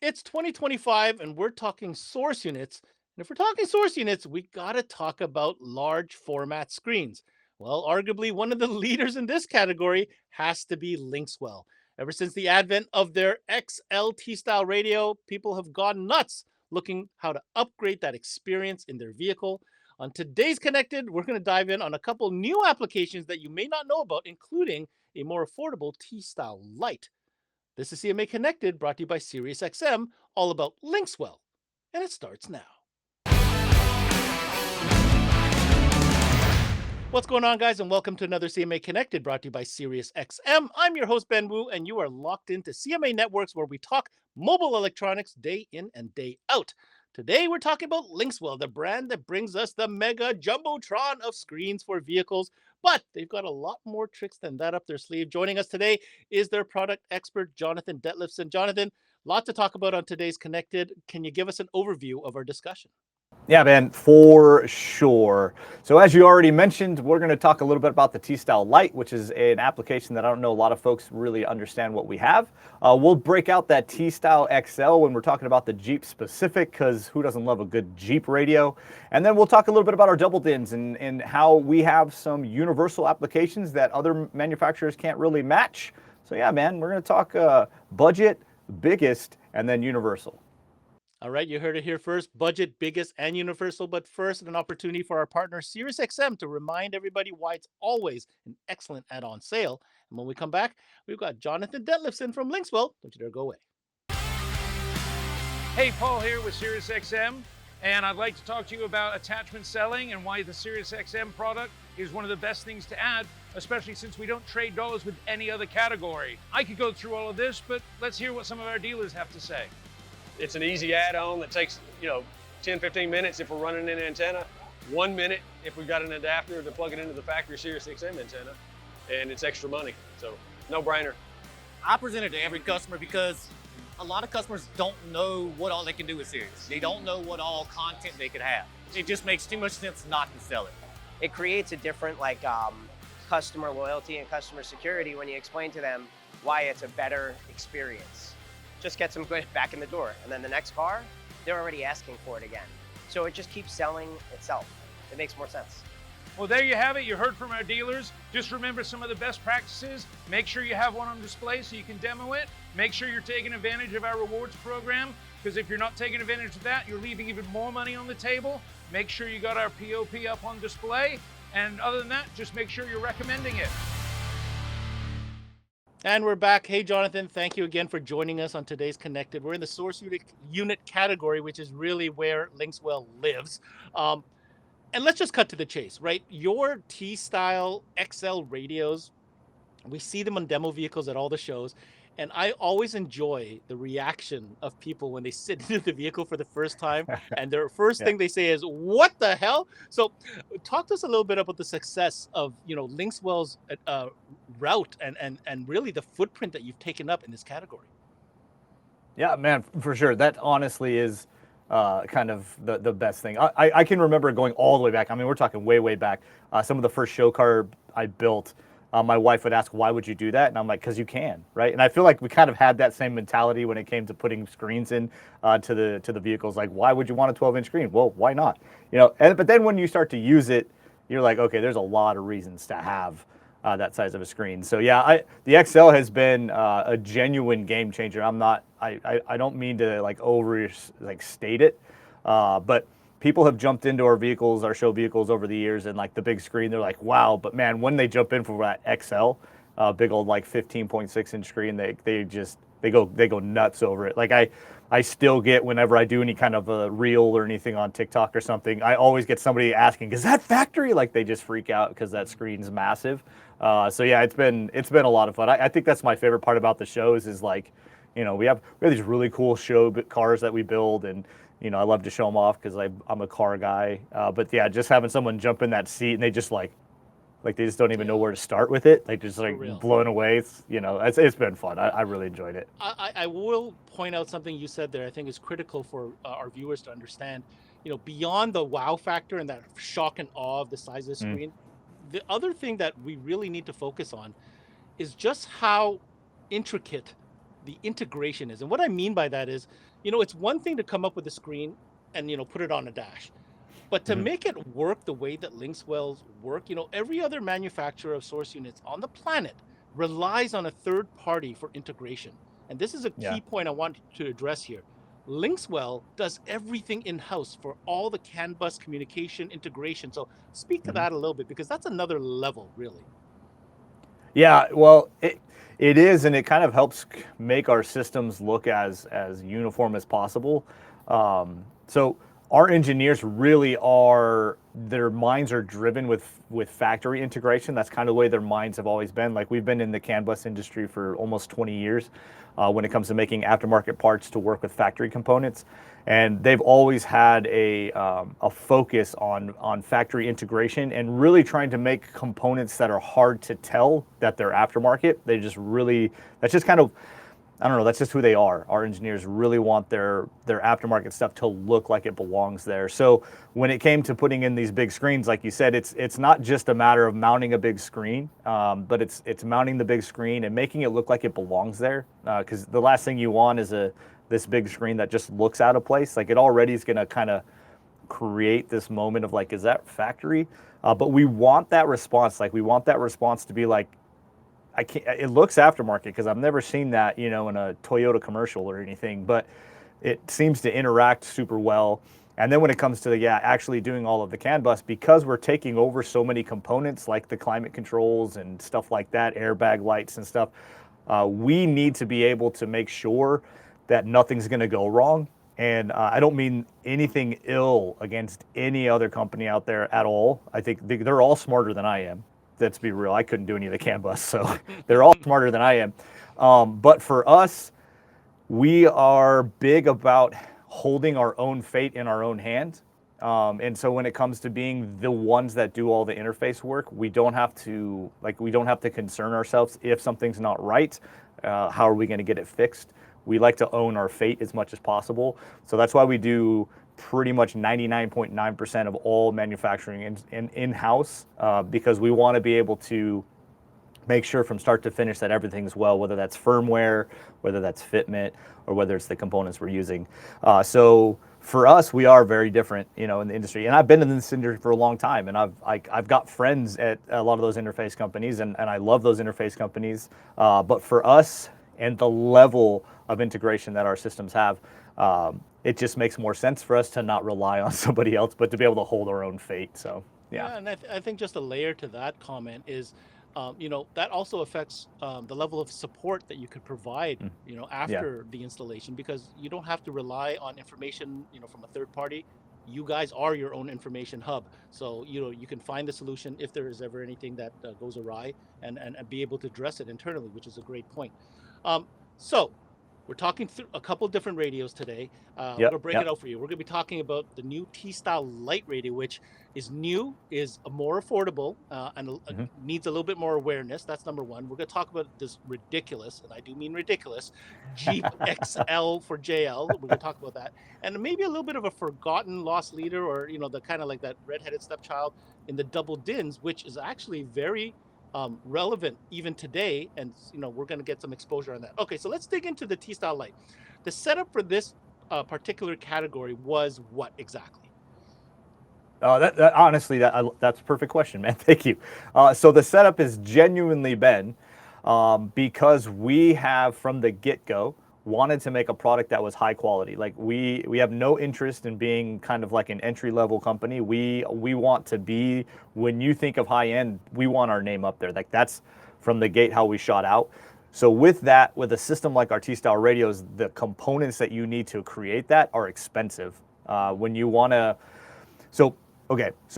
It's 2025 and we're talking source units. And if we're talking source units, we got to talk about large format screens. Well, arguably one of the leaders in this category has to be Linkswell. Ever since the advent of their XLT style radio, people have gone nuts looking how to upgrade that experience in their vehicle. On today's Connected, we're going to dive in on a couple new applications that you may not know about, including a more affordable T-Style Lite. This is CMA Connected, brought to you by SiriusXM, all about Linkswell. And it starts now. What's going on, guys, and welcome to another CMA Connected, brought to you by SiriusXM. I'm your host, Ben Wu, and you are locked into CMA Networks, where we talk mobile electronics day in and day out. Today, we're talking about Linkswell, the brand that brings us the mega jumbotron of screens for vehicles. But they've got a lot more tricks than that up their sleeve. Joining us today is their product expert, Jonathan Detlefsen. Jonathan, lot to talk about on today's Connected. Can you give us an overview of our discussion? Yeah, man, for sure. So as you already mentioned, we're going to talk a little bit about the T-Style Lite, which is an application that I don't know a lot of folks really understand what we have. We'll break out that T-Style XL when we're talking about the Jeep specific, because who doesn't love a good Jeep radio? And then we'll talk a little bit about our double DINs and how we have some universal applications that other manufacturers can't really match. So yeah, man, we're going to talk budget, biggest, and then universal. All right, you heard it here first. Budget, biggest, and universal. But first, an opportunity for our partner, SiriusXM, to remind everybody why it's always an excellent add-on sale. And when we come back, we've got Jonathan Detlefsen from Linkswell. Don't you dare go away. Hey, Paul here with SiriusXM, and I'd like to talk to you about attachment selling and why the SiriusXM product is one of the best things to add, especially since we don't trade dollars with any other category. I could go through all of this, but let's hear what some of our dealers have to say. It's an easy add-on that takes, 10, 15 minutes if we're running an antenna, 1 minute if we've got an adapter to plug it into the factory SiriusXM antenna, and it's extra money. So, no brainer. I present it to every customer because a lot of customers don't know what all they can do with Sirius. They don't know what all content they could have. It just makes too much sense not to sell it. It creates a different customer loyalty and customer security when you explain to them why it's a better experience. Just gets them back in the door. And then the next car, they're already asking for it again. So it just keeps selling itself. It makes more sense. Well, there you have it. You heard from our dealers. Just remember some of the best practices. Make sure you have one on display so you can demo it. Make sure you're taking advantage of our rewards program, because if you're not taking advantage of that, you're leaving even more money on the table. Make sure you got our POP up on display. And other than that, just make sure you're recommending it. And we're back. Hey, Jonathan, thank you again for joining us on today's Connected. We're in the source unit category, which is really where Linkswell lives. And let's just cut to the chase, right? Your T-Style XL radios, we see them on demo vehicles at all the shows. And I always enjoy the reaction of people when they sit into the vehicle for the first time. And their first thing they say is, what the hell? So talk to us a little bit about the success of, Linkswell's route and really the footprint that you've taken up in this category. Yeah, man, for sure. That honestly is kind of the best thing. I can remember going all the way back. I mean, we're talking way, way back. Some of the first show car I built, my wife would ask, why would you do that? And I'm like, because you can, right? And I feel like we kind of had that same mentality when it came to putting screens in to the vehicles. Like, why would you want a 12-inch screen? Well, why not? But then when you start to use it, you're like, okay, there's a lot of reasons to have that size of a screen. So yeah, the XL has been a genuine game changer. I don't mean to state it, but people have jumped into our vehicles, our show vehicles over the years, and the big screen, they're like, wow. But man, when they jump in for that XL, big old 15.6-inch screen, they go nuts over it. I still get, whenever I do any kind of a reel or anything on TikTok or something, I always get somebody asking, is that factory? They just freak out because that screen's massive. So yeah, it's been a lot of fun. I think that's my favorite part about the shows is we have these really cool show cars that we build, and I love to show them off because I'm a car guy. But yeah, just having someone jump in that seat and they just they just don't even know where to start with it. Just blown away. It's been fun. I really enjoyed it. I will point out something you said there. I think is critical for our viewers to understand. Beyond the wow factor and that shock and awe of the size of the screen, the other thing that we really need to focus on is just how intricate the integration is. And what I mean by that is, it's one thing to come up with a screen and, put it on a dash. But to make it work the way that Linkswells work, every other manufacturer of source units on the planet relies on a third party for integration. And this is a Yeah. key point I want to address here. Linkswell does everything in-house for all the CAN bus communication integration. So speak to that a little bit, because that's another level, really. Yeah, well, it is, and it kind of helps make our systems look as uniform as possible. So our engineers really their minds are driven with factory integration. That's kind of the way their minds have always been. Like, we've been in the CAN bus industry for almost 20 years when it comes to making aftermarket parts to work with factory components. And they've always had a focus on factory integration and really trying to make components that are hard to tell that they're aftermarket. That's just kind of, I don't know, that's just who they are. Our engineers really want their aftermarket stuff to look like it belongs there. So when it came to putting in these big screens, like you said, it's not just a matter of mounting a big screen, but it's mounting the big screen and making it look like it belongs there. Because the last thing you want is this big screen that just looks out of place. Like, it already is going to kind of create this moment of like, is that factory? But we want that response. Like, we want that response to be like, it looks aftermarket, because I've never seen that, in a Toyota commercial or anything, but it seems to interact super well. And then when it comes to actually doing all of the CAN bus, because we're taking over so many components like the climate controls and stuff like that, airbag lights and stuff, we need to be able to make sure that nothing's going to go wrong. And I don't mean anything ill against any other company out there at all. I think they're all smarter than I am. Let's be real, I couldn't do any of the CAN bus, so they're all smarter than I am. But for us, we are big about holding our own fate in our own hands. And so when it comes to being the ones that do all the interface work, we don't have to concern ourselves if something's not right. How are we going to get it fixed? We like to own our fate as much as possible. So that's why we do pretty much 99.9% of all manufacturing in-house, because we want to be able to make sure from start to finish that everything's well, whether that's firmware, whether that's fitment, or whether it's the components we're using. So for us, we are very different, in the industry. And I've been in this industry for a long time, and I've got friends at a lot of those interface companies, and I love those interface companies. But for us, and the level of integration that our systems have, it just makes more sense for us to not rely on somebody else, but to be able to hold our own fate. So, yeah. And I think just a layer to that comment is, that also affects the level of support that you could provide, after the installation, because you don't have to rely on information, from a third party. You guys are your own information hub. So, you can find the solution if there is ever anything that goes awry, and be able to address it internally, which is a great point. So we're talking through a couple different radios today. We're going to break it out for you. We're going to be talking about the new T-Style Lite radio, which is new, is more affordable, and needs a little bit more awareness. That's number one. We're going to talk about this ridiculous, and I do mean ridiculous, Jeep XL for JL. We're going to talk about that. And maybe a little bit of a forgotten lost leader, or, the kind of like that redheaded stepchild in the double DINs, which is actually very relevant even today, and we're going to get some exposure on that. Okay, so let's dig into the T-Style Lite. The setup for this particular category was what exactly? Honestly, that's a perfect question, man. Thank you. So the setup has genuinely been because we have from the get-go wanted to make a product that was high quality. Like, we have no interest in being kind of like an entry-level company. We want to be, when you think of high end, we want our name up there. Like, that's from the gate how we shot out. So with that, with a system like our T-Style radios, the components that you need to create that are expensive. When you want to, so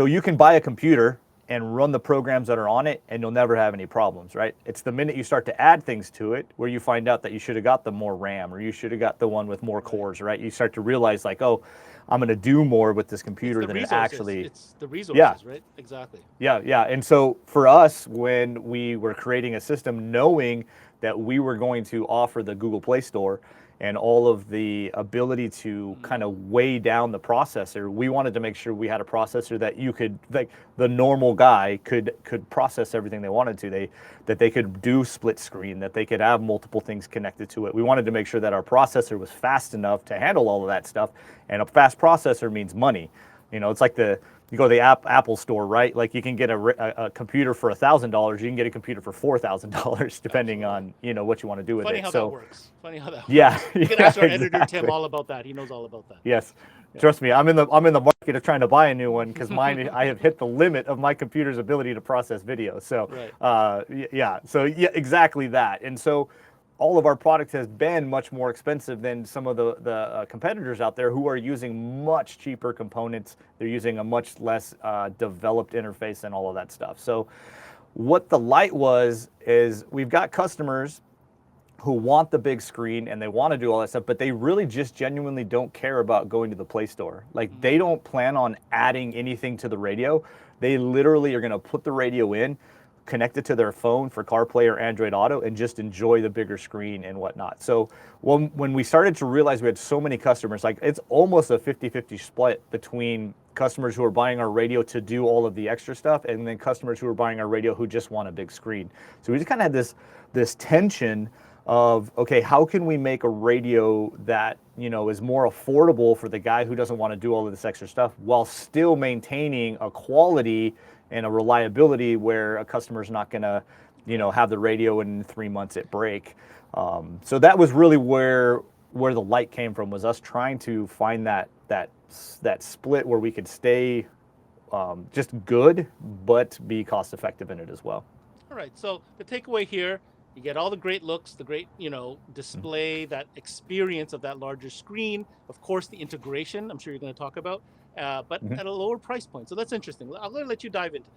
you can buy a computer and run the programs that are on it, and you'll never have any problems, right? It's the minute you start to add things to it where you find out that you should have got the more RAM, or you should have got the one with more cores, right? You start to realize, like, oh, I'm going to do more with this computer than it actually. It's the resources, right? Exactly. Yeah. And so for us, when we were creating a system, knowing that we were going to offer the Google Play Store, and all of the ability to kind of weigh down the processor, we wanted to make sure we had a processor that you could, like the normal guy could process everything they wanted to. That they could do split screen, that they could have multiple things connected to it. We wanted to make sure that our processor was fast enough to handle all of that stuff, and a fast processor means money. You know, it's like you go to the Apple store, right? Like you can get a computer for $1,000, you can get a computer for $4,000, depending on, you know, what you want to do with Funny it. how that works. Funny how that yeah, works. You can yeah, ask our editor exactly. Tim all about that. He knows all about that. Yes, trust me, I'm in the market of trying to buy a new one because mine, I have hit the limit of my computer's ability to process video. So yeah, so yeah, exactly that. And so all of our product has been much more expensive than some of the competitors out there who are using much cheaper components. They're using a much less developed interface and all of that stuff. So what the Lite is we've got customers who want the big screen and they want to do all that stuff, but they really just genuinely don't care about going to the Play Store. Like they don't plan on adding anything to the radio. They literally are going to put the radio in, connect it to their phone for CarPlay or Android Auto, and just enjoy the bigger screen and whatnot. So when we started to realize we had so many customers, like it's almost a 50-50 split between customers who are buying our radio to do all of the extra stuff and then customers who are buying our radio who just want a big screen. So we just kind of had this tension of, okay, how can we make a radio that, you know, is more affordable for the guy who doesn't want to do all of this extra stuff while still maintaining a quality and a reliability where a customer's not going to, you know, have the radio and in 3 months it break. So that was really where the Lite came from, was us trying to find that split where we could stay just good, but be cost effective in it as well. All right. So the takeaway here, you get all the great looks, the great, you know, display, that experience of that larger screen. Of course, the integration, I'm sure you're going to talk about, but at a lower price point. So that's interesting. I'm going to let you dive into that.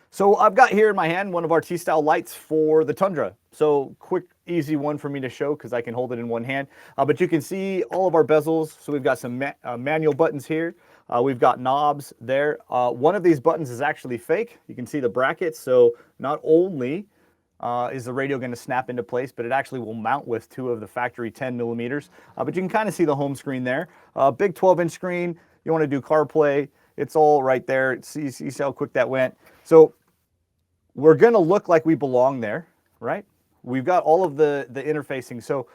So I've got here in my hand one of our T-Style Lites for the Tundra. So quick, easy one for me to show because I can hold it in one hand. But you can see all of our bezels. So we've got some manual buttons here. We've got knobs there. One of these buttons is actually fake. You can see the brackets. So not only is the radio going to snap into place, but it actually will mount with 2 of the factory 10 millimeters. But you can kind of see the home screen there. Big 12-inch screen. You want to do CarPlay. It's all right there. See how quick that went. So we're going to look like we belong there, right? We've got all of the interfacing. So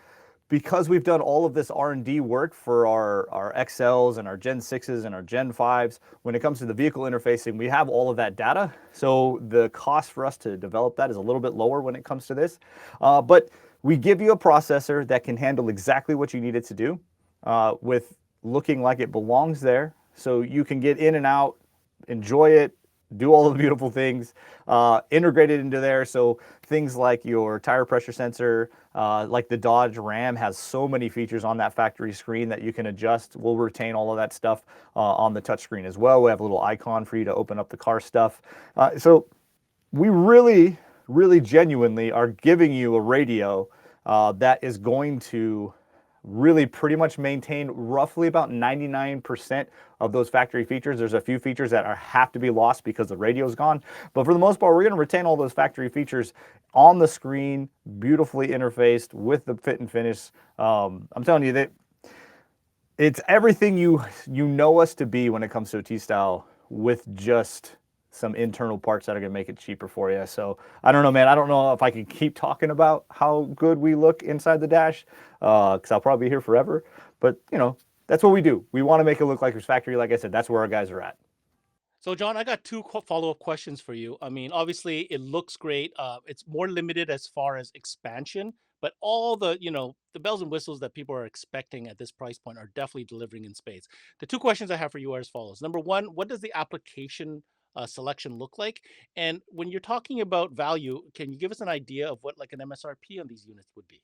because we've done all of this R&D work for our XLs and our Gen 6s and our Gen 5s, when it comes to the vehicle interfacing, we have all of that data. So the cost for us to develop that is a little bit lower when it comes to this. But we give you a processor that can handle exactly what you need it to do with looking like it belongs there. So you can get in and out, enjoy it, do all the beautiful things, integrated into there. So things like your tire pressure sensor, like the Dodge Ram has so many features on that factory screen that you can adjust. We'll retain all of that stuff on the touchscreen as well. We have a little icon for you to open up the car stuff. So we really, really genuinely are giving you a radio that is going to really pretty much maintain roughly about 99% of those factory features. There's a few features that have to be lost because the radio's gone. But for the most part, we're going to retain all those factory features on the screen, beautifully interfaced with the fit and finish. I'm telling you that it's everything you know us to be when it comes to a T-Style, with just some internal parts that are going to make it cheaper for you. So I don't know, man. I don't know if I can keep talking about how good we look inside the dash because I'll probably be here forever. But, you know, that's what we do. We want to make it look like it's factory. Like I said, that's where our guys are at. So, John, I got 2 follow-up questions for you. I mean, obviously, it looks great. It's more limited as far as expansion, but all the, you know, the bells and whistles that people are expecting at this price point are definitely delivering in spades. The 2 questions I have for you are as follows. Number 1, what does the application selection look like? And when you're talking about value, can you give us an idea of what like an MSRP on these units would be?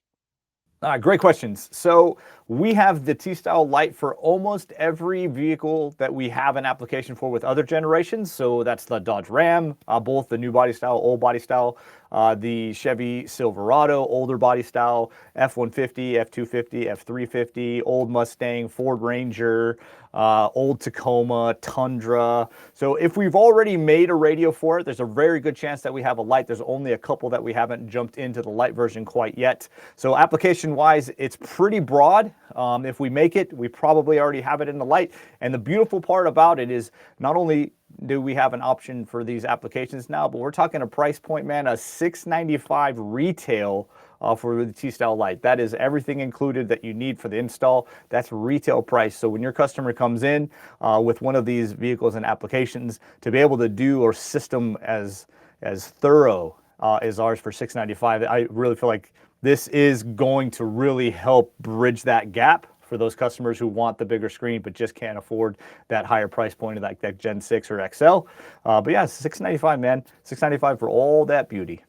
Great questions. So we have the T-Style Lite for almost every vehicle that we have an application for with other generations. So that's the Dodge Ram, both the new body style, old body style. the Chevy Silverado, older body style, F-150, F-250, F-350, old Mustang, Ford Ranger, old Tacoma, Tundra. So if we've already made a radio for it, there's a very good chance that we have a Lite. There's only a couple that we haven't jumped into the Lite version quite yet. So application-wise, it's pretty broad. If we make it, we probably already have it in the Lite. And the beautiful part about it is not only do we have an option for these applications now, but we're talking a price point, man, a $695 retail for the T-Style Lite. That is everything included that you need for the install. That's retail price. So when your customer comes in with one of these vehicles and applications, to be able to do or system as thorough as ours for $695, I really feel like this is going to really help bridge that gap for those customers who want the bigger screen but just can't afford that higher price point of that Gen 6 or XL. But yeah, $695, man. $695 for all that beauty.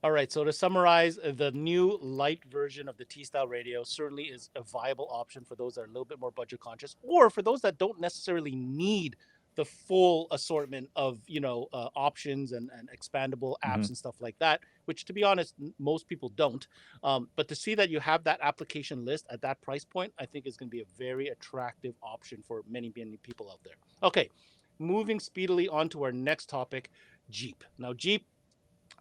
All right, so to summarize, the new Lite version of the T-Style radio certainly is a viable option for those that are a little bit more budget conscious, or for those that don't necessarily need the full assortment of options and expandable apps and stuff like that, which, to be honest, most people don't. But to see that you have that application list at that price point, I think is going to be a very attractive option for many people out there. Okay, moving speedily on to our next topic, Jeep. Now, Jeep,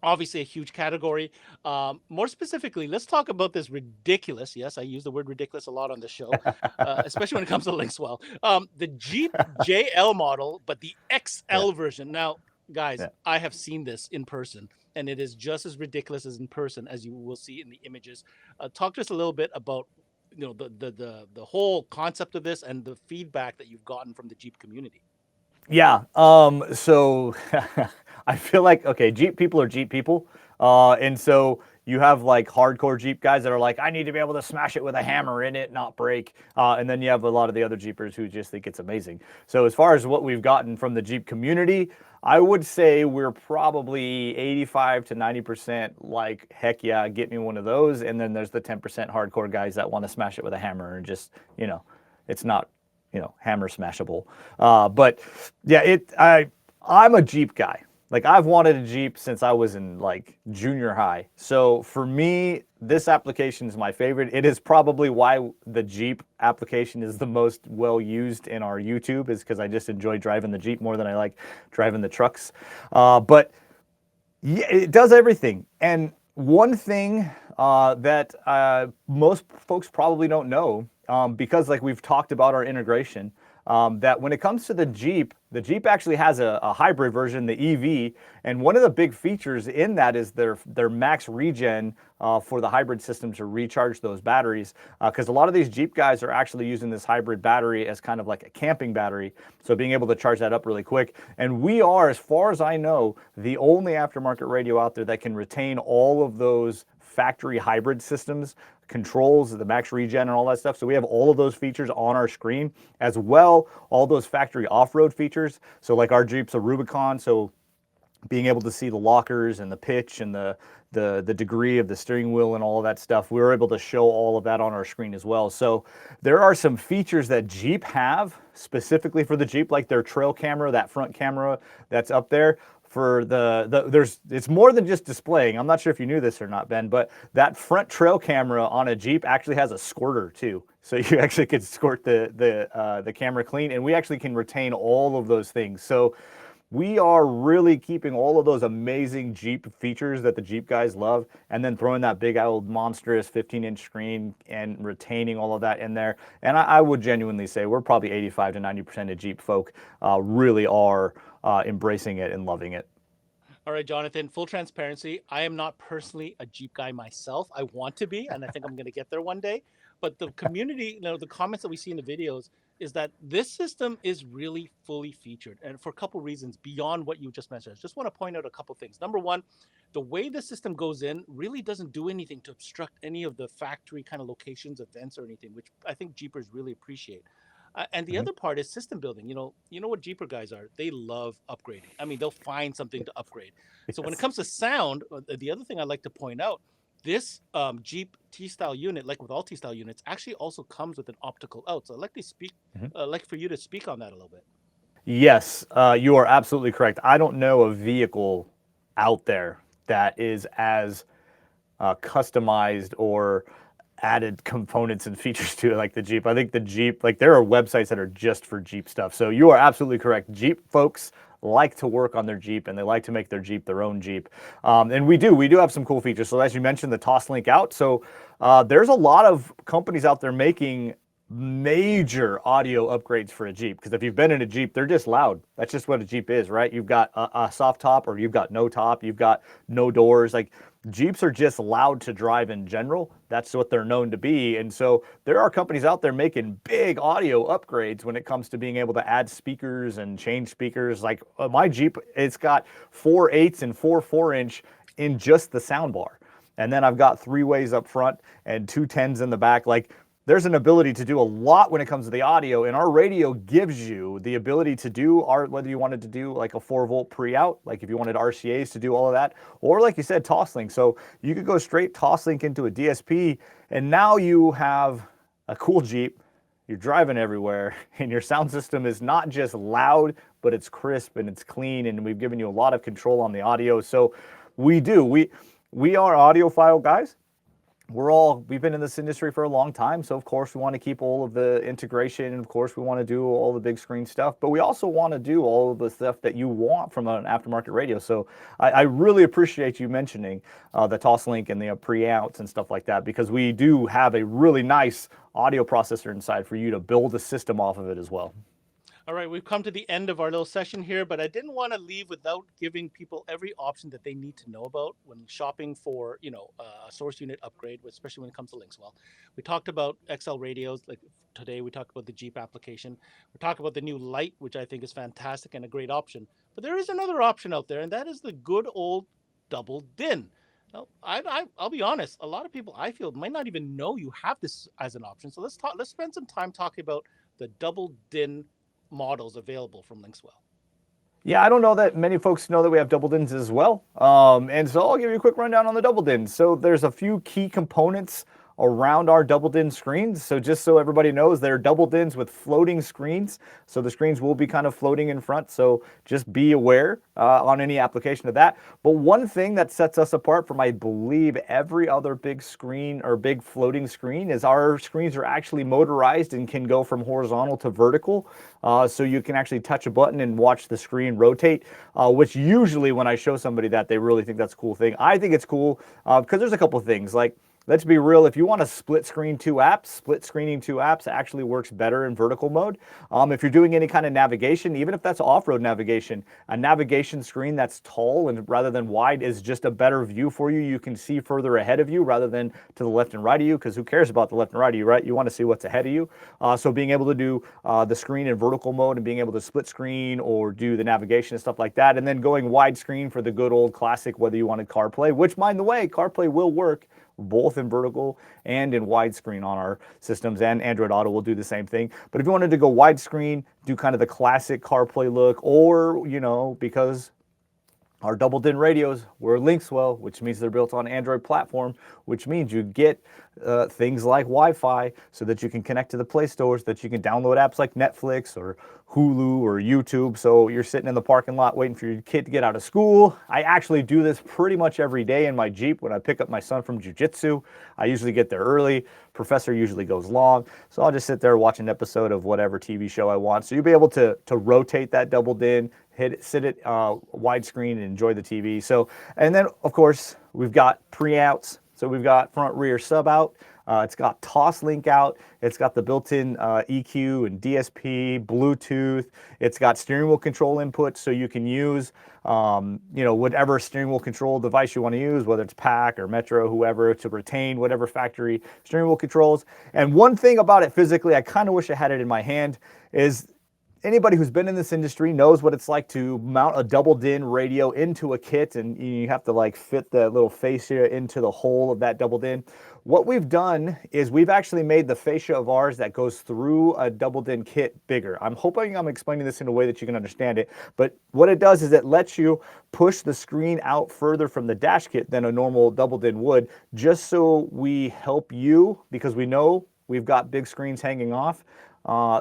obviously a huge category. More specifically, let's talk about this ridiculous, yes, I use the word ridiculous a lot on the show, especially when it comes to Linkswell, the Jeep JL model, but the XL version. Now, guys, I have seen this in person, and it is just as ridiculous as in person as you will see in the images. Talk to us a little bit about the whole concept of this and the feedback that you've gotten from the Jeep community. Yeah. So I feel like, okay, Jeep people are Jeep people. And so you have like hardcore Jeep guys that are like, I need to be able to smash it with a hammer in it, not break. And then you have a lot of the other Jeepers who just think it's amazing. So as far as what we've gotten from the Jeep community, I would say we're probably 85 to 90% like, heck yeah, get me one of those. And then there's the 10% hardcore guys that want to smash it with a hammer and just, it's not, hammer smashable. But yeah, I'm a Jeep guy. Like, I've wanted a Jeep since I was in like junior high. So for me, this application is my favorite. It is probably why the Jeep application is the most well used in our YouTube, is because I just enjoy driving the Jeep more than I like driving the trucks. But yeah, it does everything. And one thing that most folks probably don't know, because like we've talked about our integration, that when it comes to the Jeep actually has a hybrid version, the EV, and one of the big features in that is their max regen for the hybrid system to recharge those batteries, because a lot of these Jeep guys are actually using this hybrid battery as kind of like a camping battery, so being able to charge that up really quick. And we are, as far as I know, the only aftermarket radio out there that can retain all of those factory hybrid systems, controls, the max regen and all that stuff. So we have all of those features on our screen, as well all those factory off-road features. So like our Jeep's a Rubicon, so being able to see the lockers and the pitch and the degree of the steering wheel and all of that stuff, we were able to show all of that on our screen as well. So there are some features that Jeep have specifically for the Jeep, like their trail camera, that front camera that's up there. For it's more than just displaying. I'm not sure if you knew this or not, Ben, but that front trail camera on a Jeep actually has a squirter too. So you actually could squirt the camera clean, and we actually can retain all of those things. So we are really keeping all of those amazing Jeep features that the Jeep guys love, and then throwing that big old monstrous 15-inch screen and retaining all of that in there. And I would genuinely say we're probably 85 to 90% of Jeep folk really are embracing it and loving it. All right, Jonathan, full transparency. I am not personally a Jeep guy myself. I want to be, and I think I'm going to get there one day. But the community, the comments that we see in the videos is that this system is really fully featured, and for a couple reasons beyond what you just mentioned. I just want to point out a couple things. Number one, the way the system goes in really doesn't do anything to obstruct any of the factory kind of locations, events, or anything, which I think Jeepers really appreciate. And the other part is system building. You know what Jeeper guys are? They love upgrading. I mean, they'll find something to upgrade. So when it comes to sound, the other thing I'd like to point out, this Jeep T-Style unit, like with all T-Style units, actually also comes with an optical out. So I'd like to like for you to speak on that a little bit. Yes, you are absolutely correct. I don't know a vehicle out there that is as customized or added components and features to it like the Jeep. I think the Jeep, like there are websites that are just for Jeep stuff. So you are absolutely correct. Jeep folks like to work on their Jeep and they like to make their Jeep their own Jeep. And we do have some cool features. So as you mentioned, the Toss-Link out. So there's a lot of companies out there making major audio upgrades for a Jeep, because if you've been in a Jeep, they're just loud. That's just what a Jeep is, right? You've got a soft top, or you've got no top, you've got no doors. Like, Jeeps are just loud to drive in general. That's what they're known to be. And so there are companies out there making big audio upgrades when it comes to being able to add speakers and change speakers. Like my Jeep, it's got 4 8s and 4 4-inch in just the soundbar. And then I've got 3-ways up front and 2 10s in the back. Like, there's an ability to do a lot when it comes to the audio, and our radio gives you the ability to do whether you wanted to do like a 4-volt pre-out, like if you wanted RCAs to do all of that, or like you said, Toss-Link. So you could go straight Toss-Link into a DSP, and now you have a cool Jeep. You're driving everywhere, and your sound system is not just loud, but it's crisp and it's clean, and we've given you a lot of control on the audio. So we are audiophile guys. We've been in this industry for a long time, so of course we want to keep all of the integration, and of course we want to do all the big screen stuff, but we also want to do all of the stuff that you want from an aftermarket radio. So I really appreciate you mentioning the Toss-Link and the pre-outs and stuff like that, because we do have a really nice audio processor inside for you to build a system off of it as well. All right, we've come to the end of our little session here, but I didn't want to leave without giving people every option that they need to know about when shopping for, a source unit upgrade, especially when it comes to Linkswell. We talked about XL radios. Like today, we talked about the Jeep application. We talked about the new Lite, which I think is fantastic and a great option. But there is another option out there, and that is the good old double DIN. Now, I'll be honest. A lot of people, I feel, might not even know you have this as an option. So let's spend some time talking about the double DIN models available from Linkswell. Yeah, I don't know that many folks know that we have double DINs as well. And so I'll give you a quick rundown on the double DINs. So there's a few key components around our double DIN screens. So just so everybody knows, they're double DINs with floating screens. So the screens will be kind of floating in front. So just be aware on any application of that. But one thing that sets us apart from, I believe, every other big screen or big floating screen is our screens are actually motorized and can go from horizontal to vertical. So you can actually touch a button and watch the screen rotate, which usually when I show somebody that, they really think that's a cool thing. I think it's cool because there's a couple of things. Like, let's be real, if you want to split screening 2 apps actually works better in vertical mode. If you're doing any kind of navigation, even if that's off-road navigation, a navigation screen that's tall and rather than wide is just a better view for you. You can see further ahead of you rather than to the left and right of you, because who cares about the left and right of you, right? You want to see what's ahead of you. So being able to do the screen in vertical mode and being able to split screen or do the navigation and stuff like that, and then going widescreen for the good old classic, whether you wanted CarPlay, which, by the way, CarPlay will work both in vertical and in widescreen on our systems, and Android Auto will do the same thing. But if you wanted to go widescreen, do kind of the classic CarPlay look, or, because our double DIN radios were Linkswell, which means they're built on Android platform, which means you get things like Wi-Fi so that you can connect to the Play stores, that you can download apps like Netflix or Hulu or YouTube. So you're sitting in the parking lot waiting for your kid to get out of school. I actually do this pretty much every day in my Jeep when I pick up my son from jiu-jitsu. I usually get there early. Professor usually goes long. So I'll just sit there, watch an episode of whatever TV show I want. So you'll be able to rotate that double DIN, sit it widescreen and enjoy the TV. So, and then of course we've got pre-outs. So we've got front rear sub out. It's got Toss-Link out. It's got the built-in EQ and DSP, Bluetooth. It's got steering wheel control input, so you can use whatever steering wheel control device you want to use, whether it's PAC or Metro, whoever, to retain whatever factory steering wheel controls. And one thing about it physically, I kind of wish I had it in my hand, is anybody who's been in this industry knows what it's like to mount a double DIN radio into a kit, and you have to like fit the little fascia into the hole of that double DIN. What we've done is we've actually made the fascia of ours that goes through a double DIN kit bigger. I'm hoping I'm explaining this in a way that you can understand it, but what it does is it lets you push the screen out further from the dash kit than a normal double DIN would, just so we help you, because we know we've got big screens hanging off,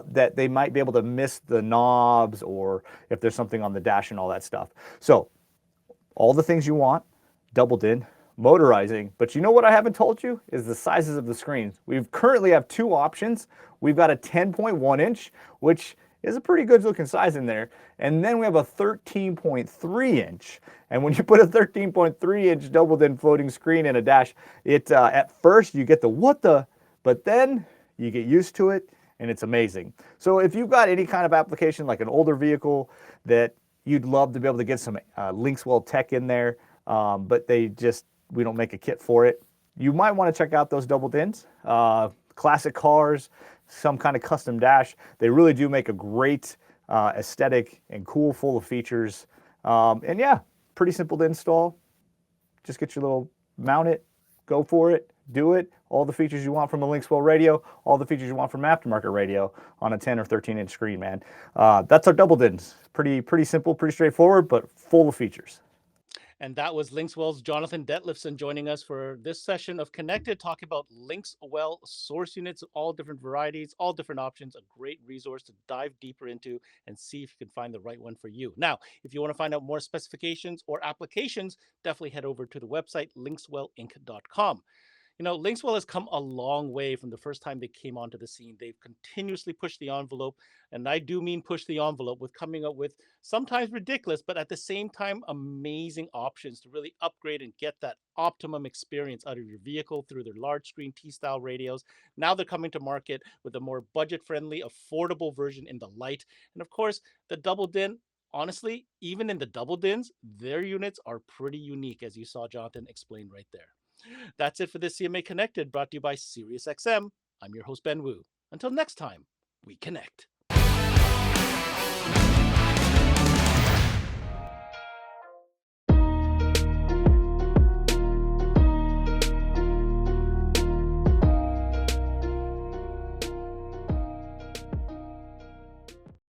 that they might be able to miss the knobs or if there's something on the dash and all that stuff. So all the things you want, double din, motorizing. But you know what I haven't told you is the sizes of the screens. We currently have two options. We've got a 10.1 inch, which is a pretty good looking size in there. And then we have a 13.3 inch. And when you put a 13.3 inch double din floating screen in a dash, it at first you get the what the, but then you get used to it and it's amazing. So if you've got any kind of application like an older vehicle that you'd love to be able to get some Linkswell tech in there, but we don't make a kit for it, you might want to check out those double dins. Classic cars, some kind of custom dash. They really do make a great aesthetic and cool, full of features. And yeah, pretty simple to install. Just get your little mount it, go for it, do it. All the features you want from a Linkswell radio, all the features you want from aftermarket radio on a 10 or 13 inch screen, man. That's our double dins. Pretty simple, pretty straightforward, but full of features. And that was Linkswell's Jonathan Detlefsen joining us for this session of Connected, talking about Linkswell source units, all different varieties, all different options, a great resource to dive deeper into and see if you can find the right one for you. Now, if you want to find out more specifications or applications, definitely head over to the website, linkswellinc.com. You know, Linkswell has come a long way from the first time they came onto the scene. They've continuously pushed the envelope, and I do mean push the envelope with coming up with sometimes ridiculous, but at the same time, amazing options to really upgrade and get that optimum experience out of your vehicle through their large screen T-style radios. Now they're coming to market with a more budget-friendly, affordable version in the Lite. And of course, the double din. Honestly, even in the double dins, their units are pretty unique, as you saw Jonathan explain right there. That's it for this CMA Connected, brought to you by SiriusXM. I'm your host, Ben Wu. Until next time, we connect.